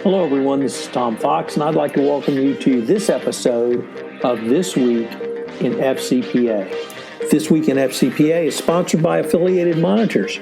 Hello, everyone. This is Tom Fox, and I'd like to welcome you to this episode of This Week in FCPA. This Week in FCPA is sponsored by Affiliated Monitors.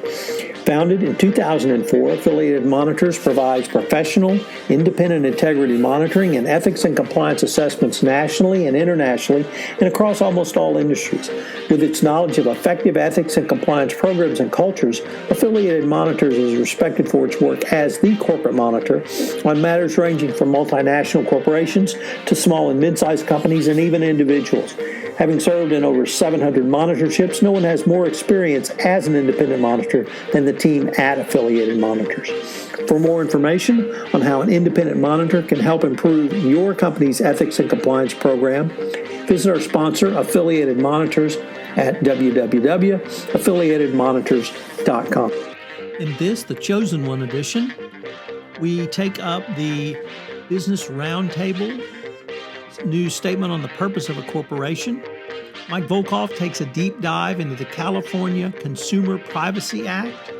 Founded in 2004, Affiliated Monitors provides professional, independent integrity monitoring and ethics and compliance assessments nationally and internationally and across almost all industries. With its knowledge of effective ethics and compliance programs and cultures, Affiliated Monitors is respected for its work as the corporate monitor on matters ranging from multinational corporations to small and mid-sized companies and even individuals. Having served in over 700 monitorships, no one has more experience as an independent monitor than the team at Affiliated Monitors. For more information on how an independent monitor can help improve your company's ethics and compliance program, visit our sponsor, Affiliated Monitors, at www.affiliatedmonitors.com. In this, the Chosen One edition, we take up the Business Roundtable new statement on the purpose of a corporation. Mike Volkov takes a deep dive into the California Consumer Privacy Act.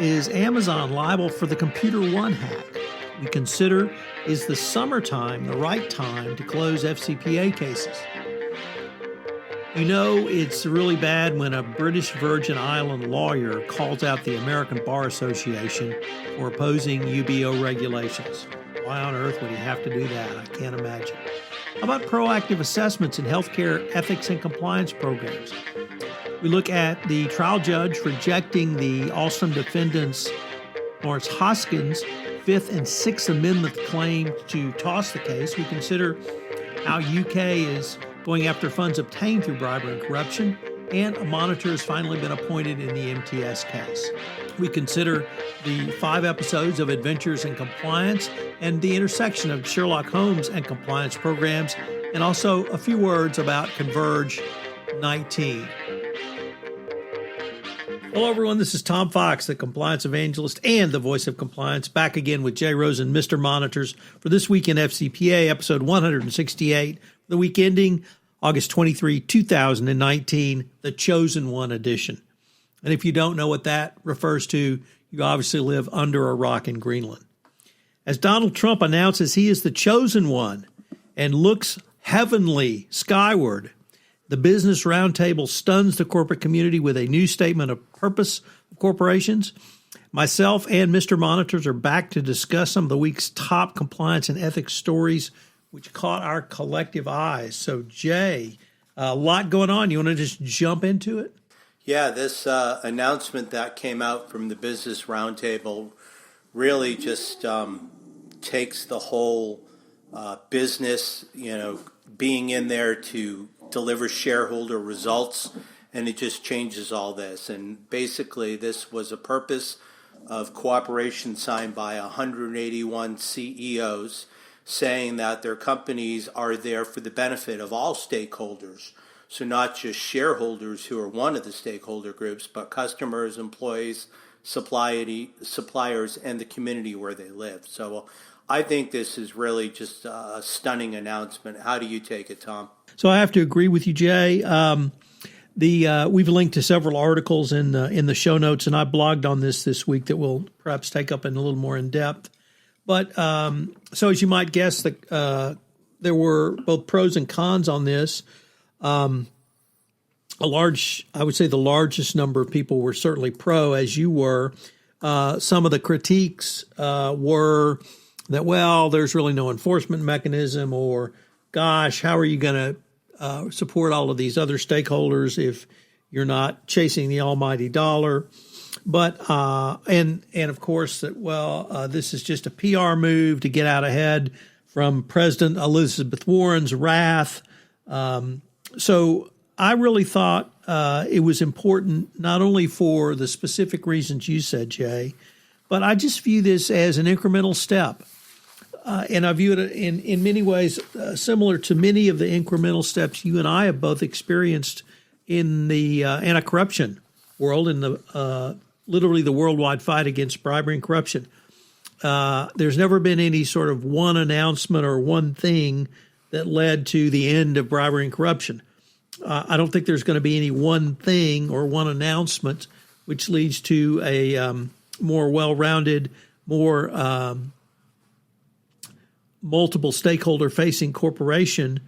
Is Amazon liable for the Computer One hack? We consider, is the summertime the right time to close FCPA cases? You know, it's really bad when a British Virgin Island lawyer calls out the American Bar Association for opposing UBO regulations. Why on earth would he have to do that? I can't imagine. How about proactive assessments in healthcare ethics and compliance programs? We look at the trial judge rejecting the Alstom defendants Lawrence Hoskins' Fifth and Sixth Amendment claim to toss the case. We consider how UK is going after funds obtained through bribery and corruption, and a monitor has finally been appointed in the MTS case. We consider the 5 episodes of Adventures in Compliance and the intersection of Sherlock Holmes and compliance programs, and also a few words about Converge 19. Hello, everyone. This is Tom Fox, the compliance evangelist and the voice of compliance, back again with Jay Rosen, Mr. Monitors, for This Week in FCPA, episode 168, the week ending August 23, 2019, the Chosen One edition. And if you don't know what that refers to, you obviously live under a rock in Greenland. As Donald Trump announces he is the chosen one and looks heavenly skyward, the Business Roundtable stuns the corporate community with a new statement of purpose of corporations. Myself and Mr. Monitors are back to discuss some of the week's top compliance and ethics stories which caught our collective eyes. So, Jay, a lot going on. You want to just jump into it? Yeah, this announcement that came out from the Business Roundtable really just takes the whole business, being in there to deliver shareholder results, and it just changes all this. And basically, this was a purpose of cooperation signed by 181 CEOs saying that their companies are there for the benefit of all stakeholders. So not just shareholders who are one of the stakeholder groups, but customers, employees, suppliers, and the community where they live. So I think this is really just a stunning announcement. How do you take it, Tom? So I have to agree with you, Jay. We've linked to several articles in the show notes, and I blogged on this week that we'll perhaps take up in a little more in depth. But so as you might guess, there were both pros and cons on this. I would say the largest number of people were certainly pro, as you were. Some of the critiques were that, well, there's really no enforcement mechanism, or, gosh, how are you going to support all of these other stakeholders if you're not chasing the almighty dollar? But and of course that, well, this is just a PR move to get out ahead from President Elizabeth Warren's wrath. So I really thought it was important not only for the specific reasons you said, Jay, but I just view this as an incremental step. And I view it in many ways similar to many of the incremental steps you and I have both experienced in the anti-corruption world, in the literally the worldwide fight against bribery and corruption. There's never been any sort of one announcement or one thing that led to the end of bribery and corruption. I don't think there's going to be any one thing or one announcement which leads to a more well-rounded, more multiple stakeholder-facing corporation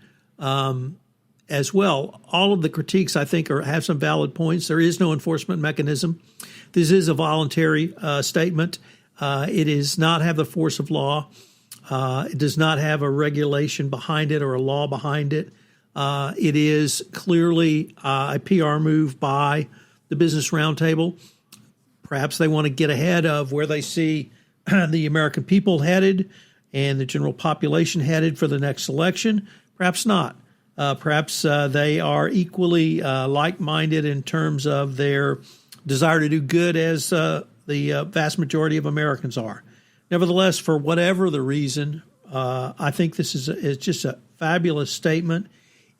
as well. All of the critiques, I think, have some valid points. There is no enforcement mechanism. This is a voluntary statement. It does not have the force of law. It does not have a regulation behind it or a law behind it. It is clearly a PR move by the Business Roundtable. Perhaps they want to get ahead of where they see the American people headed and the general population headed for the next election. Perhaps not. Perhaps they are equally like-minded in terms of their desire to do good as the vast majority of Americans are. Nevertheless, for whatever the reason, I think this is just a fabulous statement.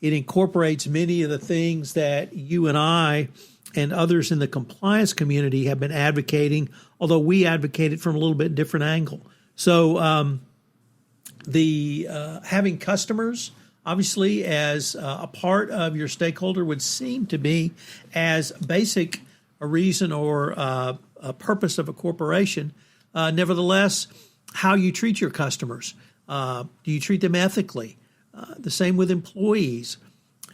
It incorporates many of the things that you and I and others in the compliance community have been advocating, although we advocate it from a little bit different angle. So having customers, obviously, as a part of your stakeholder would seem to be as basic a reason or a purpose of a corporation. Nevertheless, how you treat your customers. Do you treat them ethically? The same with employees.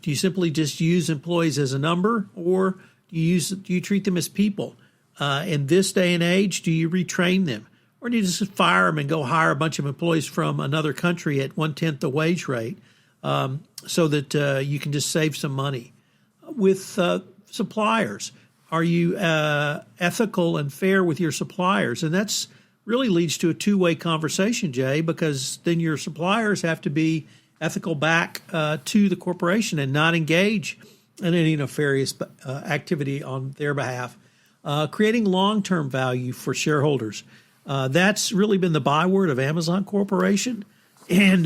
Do you simply just use employees as a number, or do you treat them as people? In this day and age, do you retrain them? Or do you just fire them and go hire a bunch of employees from another country at 1/10 the wage rate so that you can just save some money? With suppliers, are you ethical and fair with your suppliers? And that's really leads to a two-way conversation, Jay, because then your suppliers have to be ethical back to the corporation and not engage in any nefarious activity on their behalf. Creating long-term value for shareholders. That's really been the byword of Amazon Corporation, and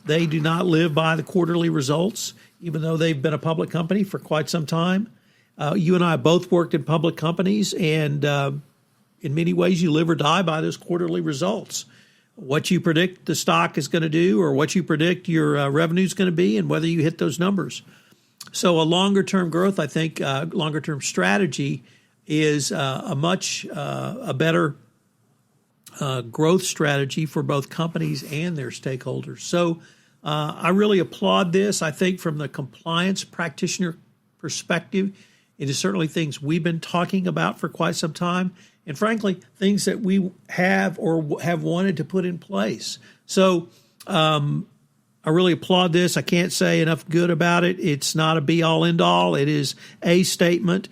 they do not live by the quarterly results, even though they've been a public company for quite some time. You and I both worked in public companies, and in many ways you live or die by those quarterly results. What you predict the stock is going to do, or what you predict your revenue is going to be, and whether you hit those numbers. So a longer-term growth, I think, longer-term strategy is a much better growth strategy for both companies and their stakeholders. So I really applaud this. I think from the compliance practitioner perspective, it is certainly things we've been talking about for quite some time, and frankly, things that we have or have wanted to put in place. So I really applaud this. I can't say enough good about it. It's not a be-all, end-all. It is a statement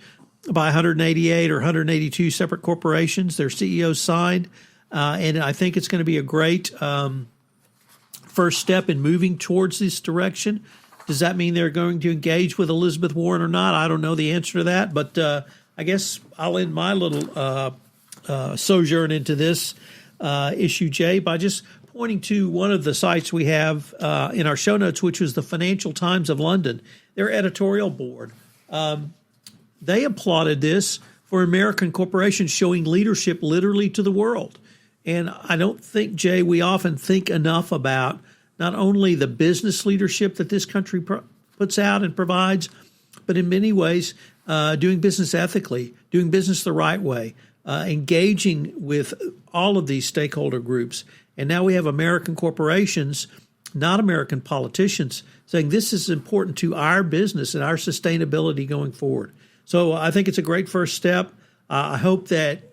by 188 or 182 separate corporations. Their CEOs signed, and I think it's going to be a great first step in moving towards this direction. Does that mean they're going to engage with Elizabeth Warren or not? I don't know the answer to that, but I guess I'll end my little sojourn into this issue, Jay, by just pointing to one of the sites we have in our show notes, which was the Financial Times of London, their editorial board. They applauded this for American corporations showing leadership literally to the world. And I don't think, Jay, we often think enough about not only the business leadership that this country puts out and provides, but in many ways doing business ethically, doing business the right way, engaging with all of these stakeholder groups. And now we have American corporations, not American politicians, saying this is important to our business and our sustainability going forward. So I think it's a great first step. I hope that,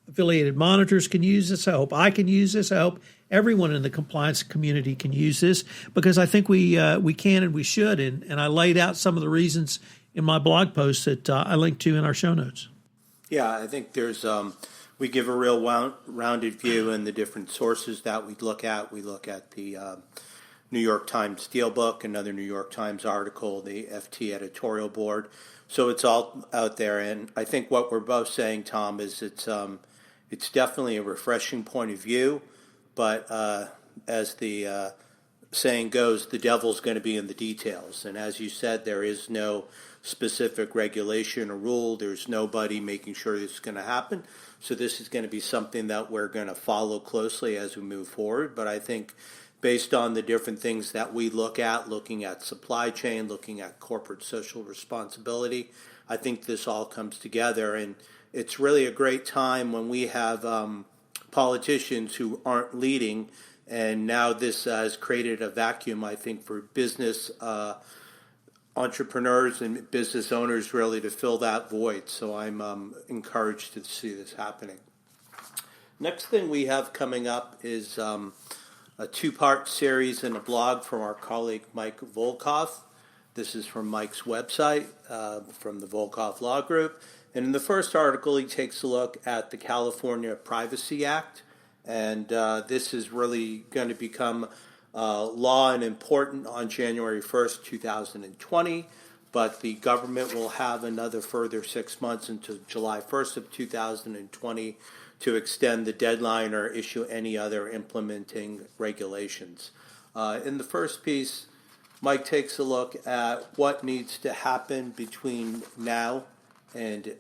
affiliated monitors can use this. I hope I can use this. I hope everyone in the compliance community can use this, because I think we can and we should. And I laid out some of the reasons in my blog post that I linked to in our show notes. Yeah, I think there's we give a real rounded view in the different sources that we look at. We look at the New York Times Steelbook, another New York Times article, the FT editorial board. So it's all out there. And I think what we're both saying, Tom, is it's definitely a refreshing point of view. But as the saying goes, the devil's going to be in the details. And as you said, there is no specific regulation or rule. There's nobody making sure this is going to happen. So this is going to be something that we're going to follow closely as we move forward. But I think based on the different things that we look at, looking at supply chain, looking at corporate social responsibility, I think this all comes together. And it's really a great time when we have politicians who aren't leading. And now this has created a vacuum, I think, for business entrepreneurs and business owners really to fill that void. So I'm encouraged to see this happening. Next thing we have coming up is a two-part series in a blog from our colleague Mike Volkov. This is from Mike's website, from the Volkov Law Group. And in the first article, he takes a look at the California Privacy Act. And this is really going to become law and important on January 1st, 2020. But the government will have another further 6 months until July 1st of 2020 to extend the deadline or issue any other implementing regulations. In the first piece, Mike takes a look at what needs to happen between now and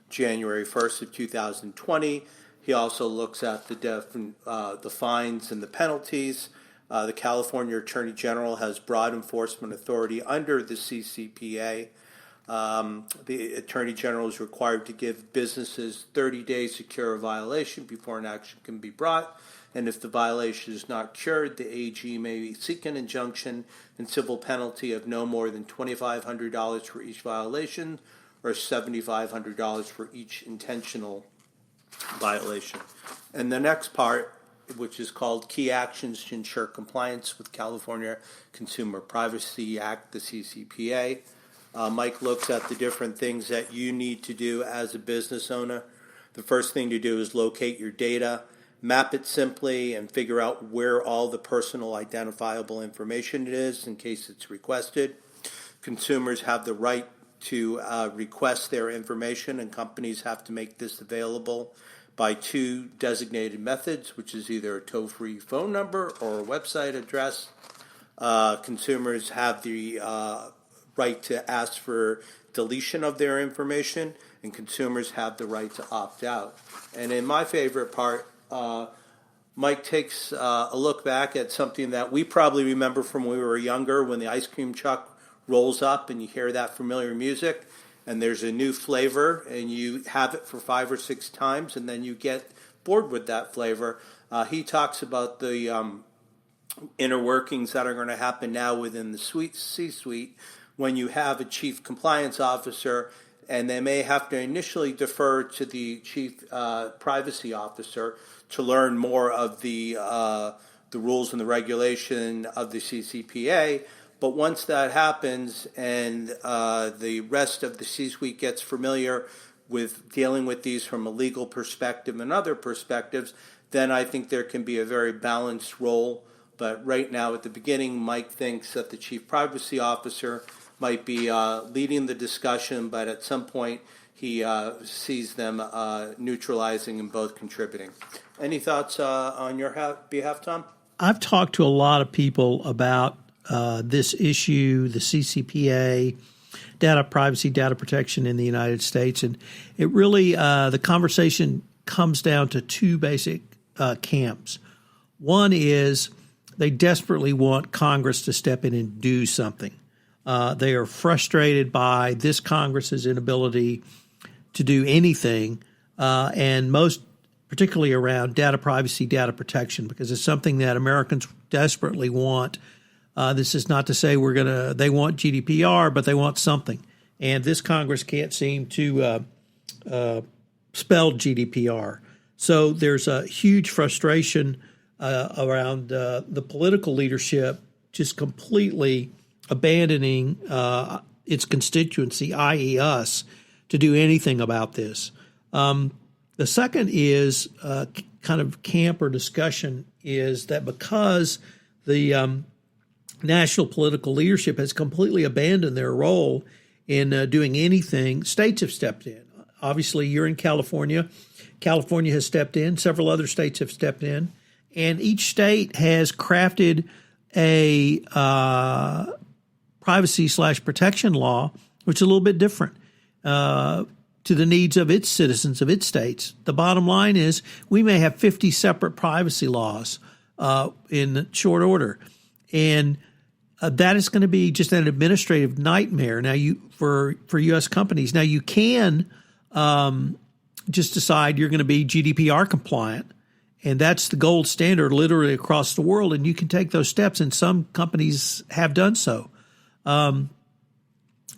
January 1st of 2020. He also looks at the fines and the penalties. The California Attorney General has broad enforcement authority under the CCPA. The Attorney General is required to give businesses 30 days to cure a violation before an action can be brought. And if the violation is not cured, the AG may seek an injunction and civil penalty of no more than $2,500 for each violation or $7,500 for each intentional violation. And the next part, which is called Key Actions to Ensure Compliance with California Consumer Privacy Act, the CCPA. Mike looks at the different things that you need to do as a business owner. The first thing to do is locate your data, map it simply, and figure out where all the personal identifiable information is in case it's requested. Consumers have the right to request their information, and companies have to make this available by two designated methods, which is either a toll-free phone number or a website address. Consumers have the right to ask for deletion of their information, and consumers have the right to opt out. And in my favorite part, Mike takes a look back at something that we probably remember from when we were younger, when the ice cream truck rolls up and you hear that familiar music, and there's a new flavor, and you have it for 5 or 6 times, and then you get bored with that flavor. He talks about the inner workings that are going to happen now within the C-suite when you have a chief compliance officer, and they may have to initially defer to the chief privacy officer to learn more of the rules and the regulation of the CCPA. But once that happens and the rest of the C-suite gets familiar with dealing with these from a legal perspective and other perspectives, then I think there can be a very balanced role. But right now at the beginning, Mike thinks that the chief privacy officer might be leading the discussion, but at some point he sees them neutralizing and both contributing. Any thoughts on your behalf, Tom? I've talked to a lot of people about this issue, the CCPA, data privacy, data protection in the United States. And it really, the conversation comes down to two basic camps. One is they desperately want Congress to step in and do something. They are frustrated by this Congress's inability to do anything, and most particularly around data privacy, data protection, because it's something that Americans desperately want. This is not to say they want GDPR, but they want something. And this Congress can't seem to spell GDPR. So there's a huge frustration around the political leadership just completely abandoning its constituency, i.e. us, to do anything about this. The second is kind of camp or discussion is that because the national political leadership has completely abandoned their role in doing anything, states have stepped in. Obviously, you're in California. California has stepped in. Several other states have stepped in. And each state has crafted a privacy/protection law, which is a little bit different to the needs of its citizens, of its states. The bottom line is we may have 50 separate privacy laws in short order. And that is going to be just an administrative nightmare. Now, for U.S. companies, now you can just decide you're going to be GDPR compliant. And that's the gold standard literally across the world. And you can take those steps, and some companies have done so. I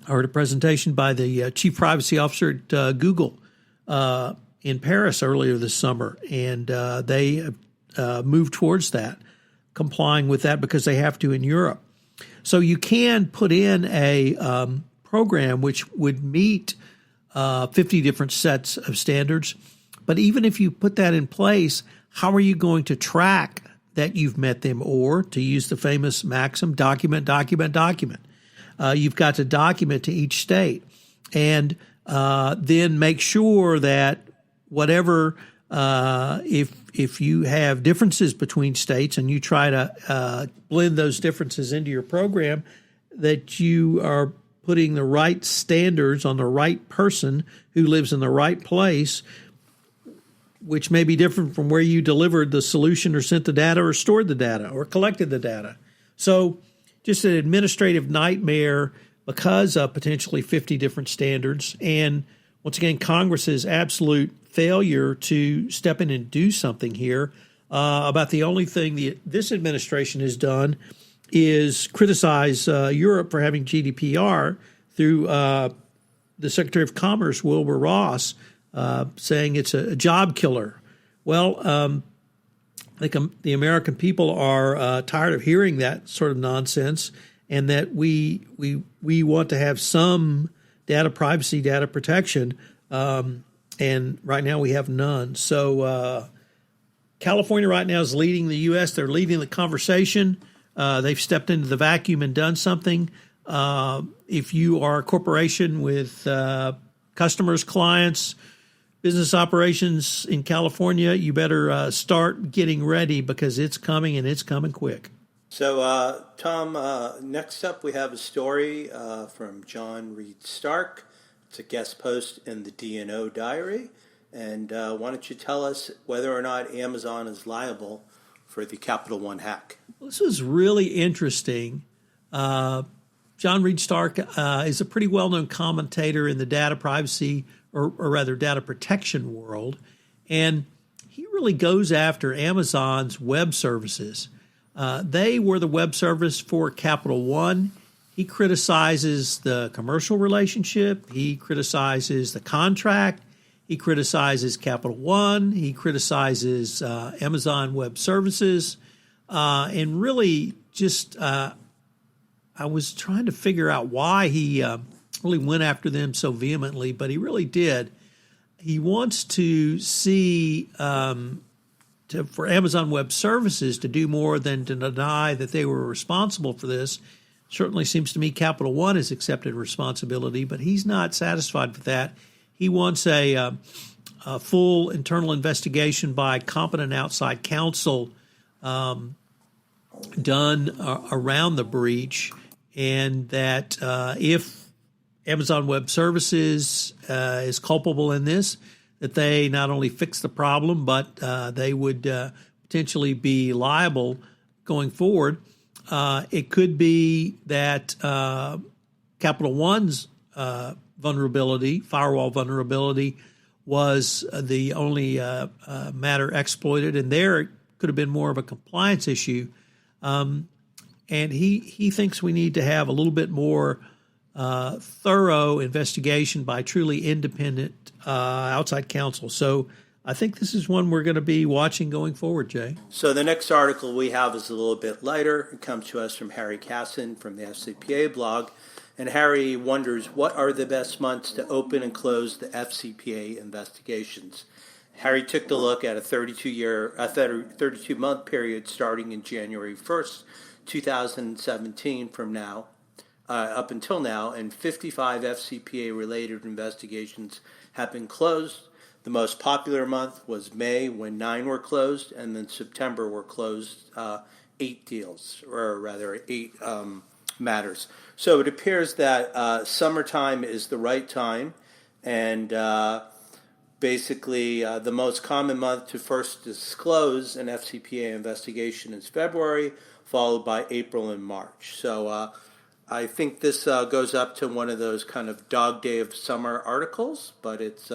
heard a presentation by the chief privacy officer at Google in Paris earlier this summer, and they moved towards that, complying with that because they have to in Europe. So you can put in a program which would meet 50 different sets of standards. But even if you put that in place, how are you going to track that you've met them? Or, to use the famous maxim, document, document, document. You've got to document to each state, and then make sure that whatever, if you have differences between states and you try to blend those differences into your program, that you are putting the right standards on the right person who lives in the right place, which may be different from where you delivered the solution or sent the data or stored the data or collected the data. So just an administrative nightmare because of potentially 50 different standards. And once again, Congress's absolute failure to step in and do something here. About the only thing this administration has done is criticize Europe for having GDPR through the Secretary of Commerce, Wilbur Ross, saying it's a job killer. Well, I think the American people are tired of hearing that sort of nonsense, and that we want to have some data privacy, data protection, and right now we have none. So California right now is leading the U.S. They're leading the conversation. They've stepped into the vacuum and done something. If you are a corporation with customers, clients, business operations in California, you better start getting ready because it's coming, and it's coming quick. So, Tom, next up we have a story from John Reed Stark. It's a guest post in the D&O Diary. And why don't you tell us whether or not Amazon is liable for the Capital One hack? This was really interesting. John Reed Stark is a pretty well-known commentator in the data privacy, or rather data protection world, and he really goes after Amazon's web services. They were the web service for Capital One. He criticizes the commercial relationship. He criticizes the contract. He criticizes Capital One. He criticizes Amazon Web Services. And really just I was trying to figure out why he really went after them so vehemently, but he really did. He wants to see for Amazon Web Services to do more than to deny that they were responsible for this. Certainly seems to me Capital One has accepted responsibility, but he's not satisfied with that. He wants a full internal investigation by competent outside counsel done around the breach, and that if Amazon Web Services is culpable in this, that they not only fix the problem, but they would potentially be liable going forward. It could be that Capital One's vulnerability, firewall vulnerability, was the only matter exploited, and there it could have been more of a compliance issue. And he thinks we need to have a little bit more thorough investigation by truly independent outside counsel. So I think this is one we're going to be watching going forward, Jay. So the next article we have is a little bit lighter. It comes to us from Harry Casson from the FCPA blog. And Harry wonders, what are the best months to open and close the FCPA investigations? Harry took a look at a 32-month period starting in January 1st, 2017 from now, up until now, and 55 FCPA-related investigations have been closed. The most popular month was May, when 9 were closed, and then September were closed 8 deals, or rather 8 matters. So it appears that summertime is the right time, and basically the most common month to first disclose an FCPA investigation is February, followed by April and March. So I think this goes up to one of those kind of dog day of summer articles, but it's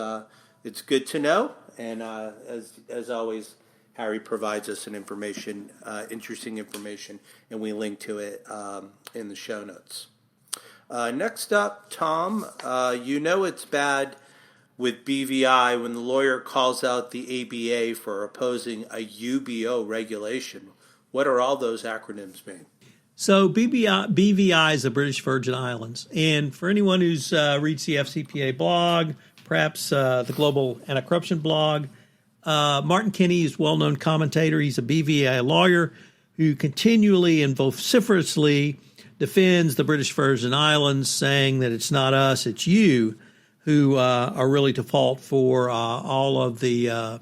it's good to know. And as always, Harry provides us interesting information, and we link to it in the show notes. Next up, Tom, it's bad with BVI when the lawyer calls out the ABA for opposing a UBO regulation. What are all those acronyms mean? So BVI is the British Virgin Islands. And for anyone who's reads the FCPA blog, perhaps the Global Anti-Corruption blog, Martin Kinney is a well-known commentator. He's a BVI lawyer who continually and vociferously defends the British Virgin Islands, saying that it's not us, it's you who are really to fault for all of the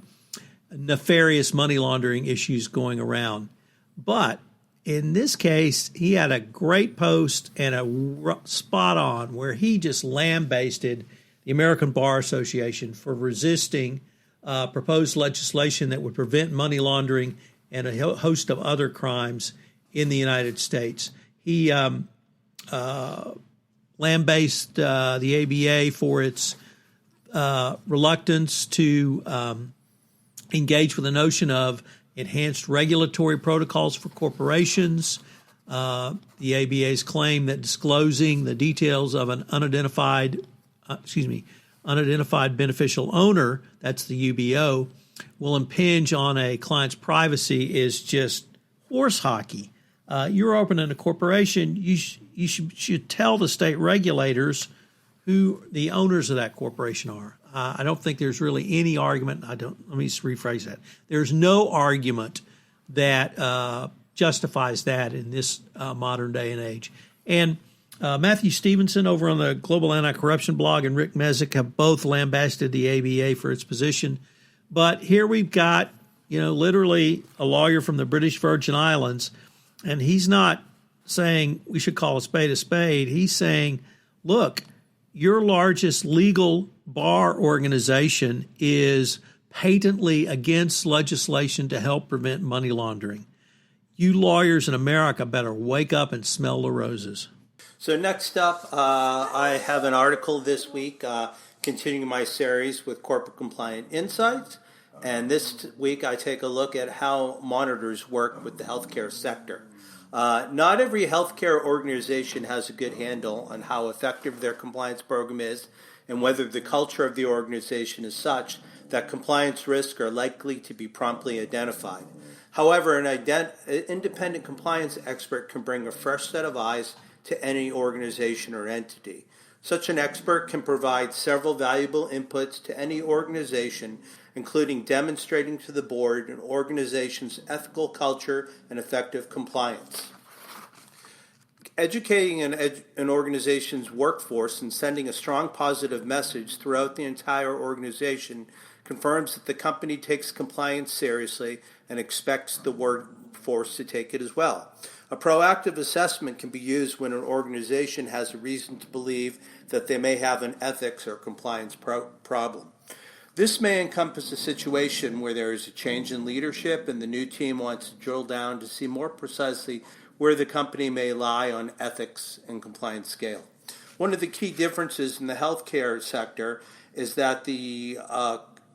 nefarious money laundering issues going around. But in this case, he had a great post and a spot on where he just lambasted the American Bar Association for resisting proposed legislation that would prevent money laundering and a host of other crimes in the United States. He lambasted the ABA for its reluctance to engage with the notion of enhanced regulatory protocols for corporations. The ABA's claim that disclosing the details of an unidentified beneficial owner, that's the UBO, will impinge on a client's privacy is just horse hockey. You're opening a corporation, you should tell the state regulators who the owners of that corporation are. I don't think there's really any argument. Let me just rephrase that. There's no argument that justifies that in this modern day and age. And Matthew Stevenson over on the Global Anti-Corruption blog and Rick Mezek have both lambasted the ABA for its position. But here we've got, literally a lawyer from the British Virgin Islands, and he's not saying we should call a spade a spade. He's saying, look, your largest legal bar organization is patently against legislation to help prevent money laundering. You lawyers in America better wake up and smell the roses. So next up, I have an article this week continuing my series with Corporate Compliant Insights. And this week I take a look at how monitors work with the healthcare sector. Not every healthcare organization has a good handle on how effective their compliance program is and whether the culture of the organization is such that compliance risks are likely to be promptly identified. However, an independent compliance expert can bring a fresh set of eyes to any organization or entity. Such an expert can provide several valuable inputs to any organization, including demonstrating to the board an organization's ethical culture and effective compliance. Educating an organization's workforce and sending a strong positive message throughout the entire organization confirms that the company takes compliance seriously and expects the workforce to take it as well. A proactive assessment can be used when an organization has a reason to believe that they may have an ethics or compliance problem. This may encompass a situation where there is a change in leadership and the new team wants to drill down to see more precisely where the company may lie on ethics and compliance scale. One of the key differences in the healthcare sector is that the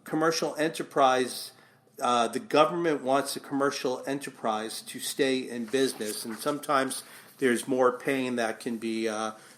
commercial enterprise, the government wants a commercial enterprise to stay in business, and sometimes there's more pain that can be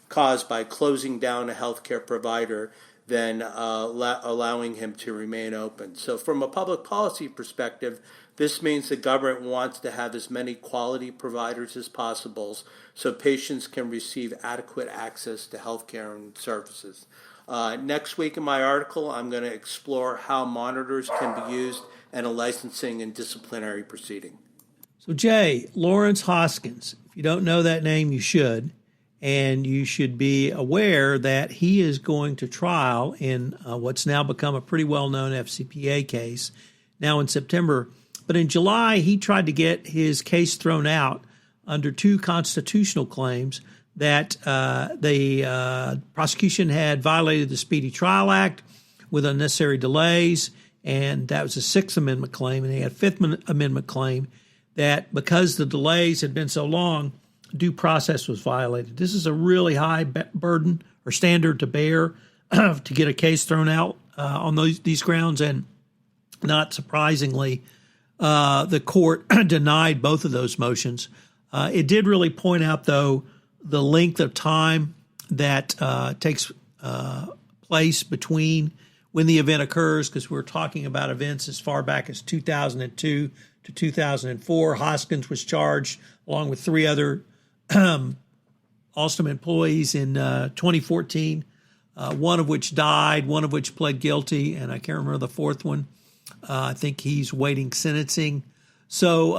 caused by closing down a healthcare provider than allowing him to remain open. So from a public policy perspective, this means the government wants to have as many quality providers as possible so patients can receive adequate access to healthcare and services. Next week in my article, I'm going to explore how monitors can be used in a licensing and disciplinary proceeding. So Jay, Lawrence Hoskins, if you don't know that name, you should. And you should be aware that he is going to trial in what's now become a pretty well-known FCPA case now in September. But in July, he tried to get his case thrown out under two constitutional claims that the prosecution had violated the Speedy Trial Act with unnecessary delays, and that was a Sixth Amendment claim, and they had a Fifth Amendment claim that because the delays had been so long, due process was violated. This is a really high burden or standard to bear to get a case thrown out on these grounds, and not surprisingly, the court denied both of those motions. It did really point out, though, the length of time that takes place between when the event occurs, because we're talking about events as far back as 2002 to 2004. Hoskins was charged along with three other Alstom employees in 2014, one of which died, one of which pled guilty, and I can't remember the fourth one. I think he's waiting sentencing. So,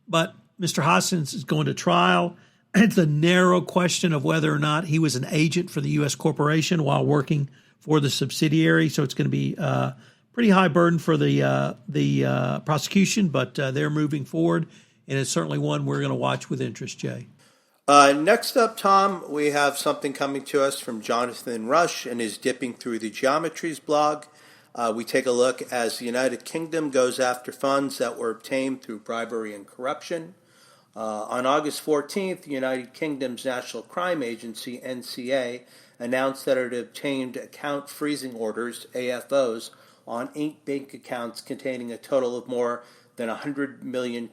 but Mr. Hoskins is going to trial. It's a narrow question of whether or not he was an agent for the U.S. corporation while working for the subsidiary. So it's going to be a pretty high burden for the prosecution, but they're moving forward, and it's certainly one we're going to watch with interest, Jay. Next up, Tom, we have something coming to us from Jonathan Rush and his Dipping Through the Geometries blog. We take a look as the United Kingdom goes after funds that were obtained through bribery and corruption. On August 14th, the United Kingdom's National Crime Agency, NCA, announced that it had obtained account freezing orders, AFOs, on 8 bank accounts containing a total of more than £100 million.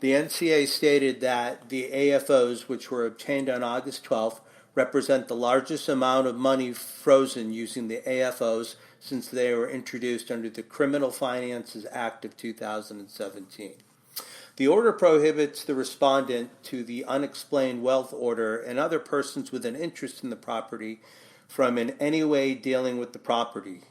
The NCA stated that the AFOs, which were obtained on August 12th, represent the largest amount of money frozen using the AFOs since they were introduced under the Criminal Finances Act of 2017. The order prohibits the respondent to the unexplained wealth order and other persons with an interest in the property from in any way dealing with the property.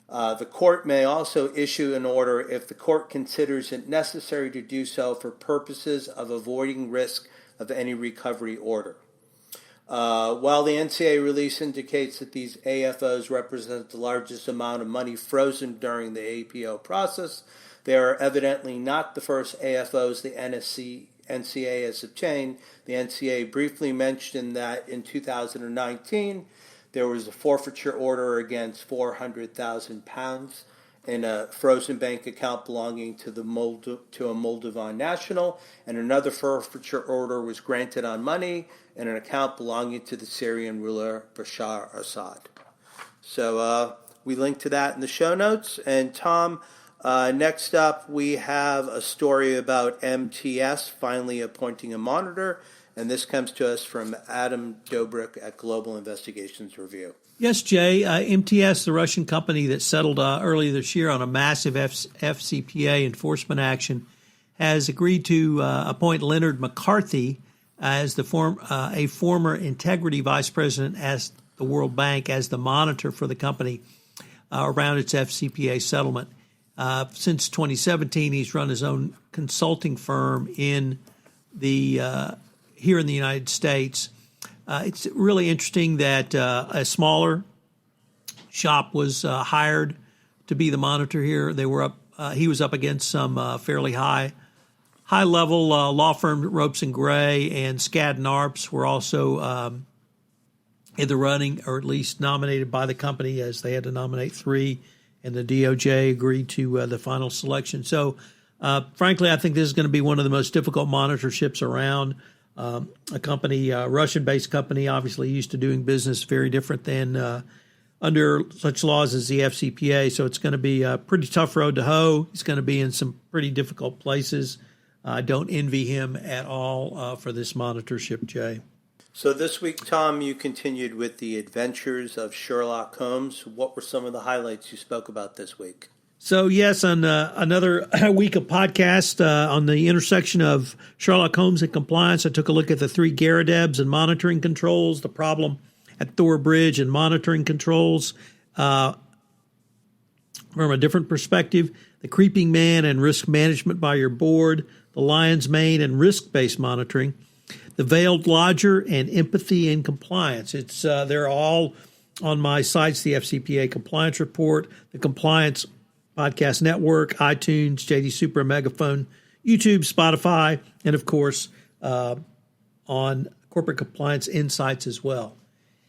The court may also issue an order if the court considers it necessary to do so for purposes of avoiding risk of any recovery order. While the NCA release indicates that these AFOs represent the largest amount of money frozen during the APO process, they are evidently not the first AFOs the NCA has obtained. The NCA briefly mentioned that in 2019, there was a forfeiture order against £400,000 in a frozen bank account belonging to a Moldovan national, and another forfeiture order was granted on money in an account belonging to the Syrian ruler Bashar Assad. So we link to that in the show notes. And Tom, next up we have a story about MTS finally appointing a monitor. And this comes to us from Adam Dobrik at Global Investigations Review. Yes, Jay. MTS, the Russian company that settled earlier this year on a massive FCPA enforcement action, has agreed to appoint Leonard McCarthy as a former integrity vice president at the World Bank as the monitor for the company around its FCPA settlement. Since 2017, he's run his own consulting firm in the here in the United States. It's really interesting that a smaller shop was hired to be the monitor here. They were up. He was up against some fairly high level law firm, Ropes and Gray, and Skadden Arps were also in the running, or at least nominated by the company, as they had to nominate 3, and the DOJ agreed to the final selection. So, frankly, I think this is going to be one of the most difficult monitorships around. A company, Russian-based company, obviously used to doing business very different than under such laws as the FCPA. So it's going to be a pretty tough road to hoe. He's going to be in some pretty difficult places. I don't envy him at all for this monitorship, Jay. So this week, Tom, you continued with the adventures of Sherlock Holmes. What were some of the highlights you spoke about this week? So, yes, on another week of podcast on the intersection of Sherlock Holmes and compliance, I took a look at the 3 Garadebs and monitoring controls, the problem at Thor Bridge and monitoring controls from a different perspective, the creeping man and risk management by your board, the lion's mane and risk-based monitoring, the veiled lodger, and empathy and compliance. They're all on my sites, the FCPA Compliance Report, the Compliance Podcast Network, iTunes, JD Super, Megaphone, YouTube, Spotify, and of course on Corporate Compliance Insights as well.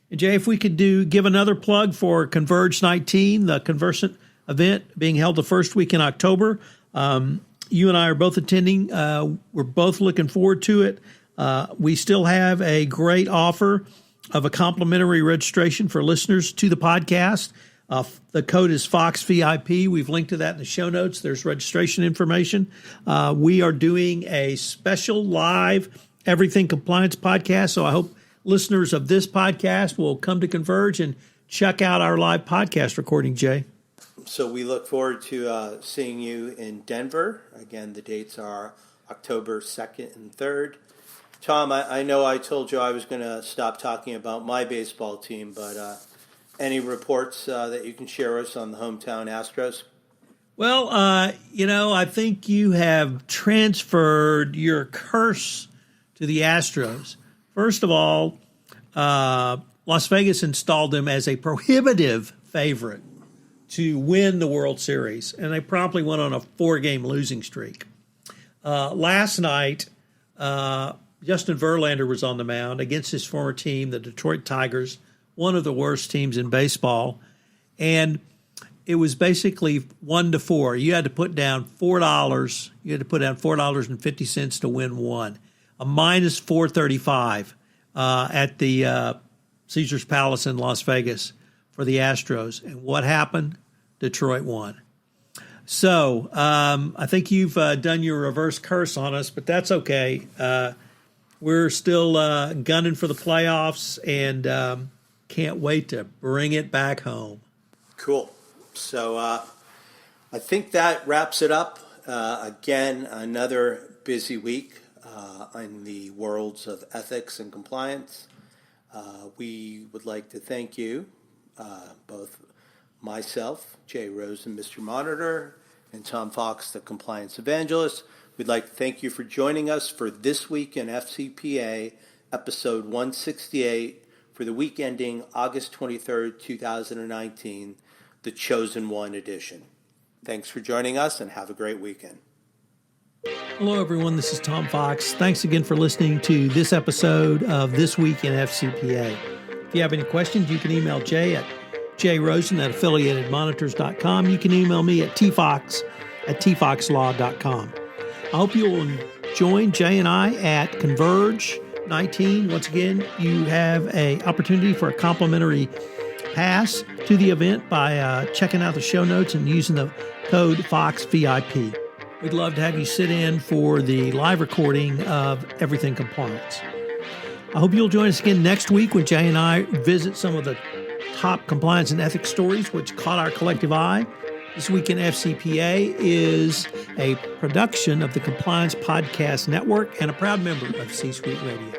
And Jay, if we could give another plug for Converge 19, the Conversant event being held the first week in October. You and I are both attending. We're both looking forward to it. We still have a great offer of a complimentary registration for listeners to the podcast. The code is Fox VIP. We've linked to that in the show notes. There's registration information. We are doing a special live Everything Compliance podcast, so I hope listeners of this podcast will come to Converge and check out our live podcast recording, Jay. So we look forward to seeing you in Denver. Again, the dates are October 2nd and 3rd. Tom, I know I told you I was going to stop talking about my baseball team, but any reports that you can share us on the hometown Astros? Well, I think you have transferred your curse to the Astros. First of all, Las Vegas installed them as a prohibitive favorite to win the World Series, and they promptly went on a 4-game losing streak. Last night, Justin Verlander was on the mound against his former team, the Detroit Tigers, one of the worst teams in baseball, and it was basically 1-4. You had to put down $4. You had to put down $4.50 to win one. A minus 435 at the Caesars Palace in Las Vegas for the Astros. And what happened? Detroit won. So I think you've done your reverse curse on us, but that's okay. We're still gunning for the playoffs and can't wait to bring it back home. Cool. So I think that wraps it up. Again, another busy week in the worlds of ethics and compliance. We would like to thank you, both myself, Jay Rosen, Mr. Monitor, and Tom Fox, the Compliance Evangelist. We'd like to thank you for joining us for This Week in FCPA, Episode 168, for the week ending August 23rd, 2019, the Chosen One edition. Thanks for joining us, and have a great weekend. Hello, everyone. This is Tom Fox. Thanks again for listening to this episode of This Week in FCPA. If you have any questions, you can email Jay at jrosen@affiliatedmonitors.com. You can email me at tfox@tfoxlaw.com. I hope you'll join Jay and I at Converge 19. Once again, you have an opportunity for a complimentary pass to the event by checking out the show notes and using the code FOXVIP. We'd love to have you sit in for the live recording of Everything Compliance. I hope you'll join us again next week when Jay and I visit some of the top compliance and ethics stories which caught our collective eye. This Week in FCPA is a production of the Compliance Podcast Network and a proud member of C-Suite Radio.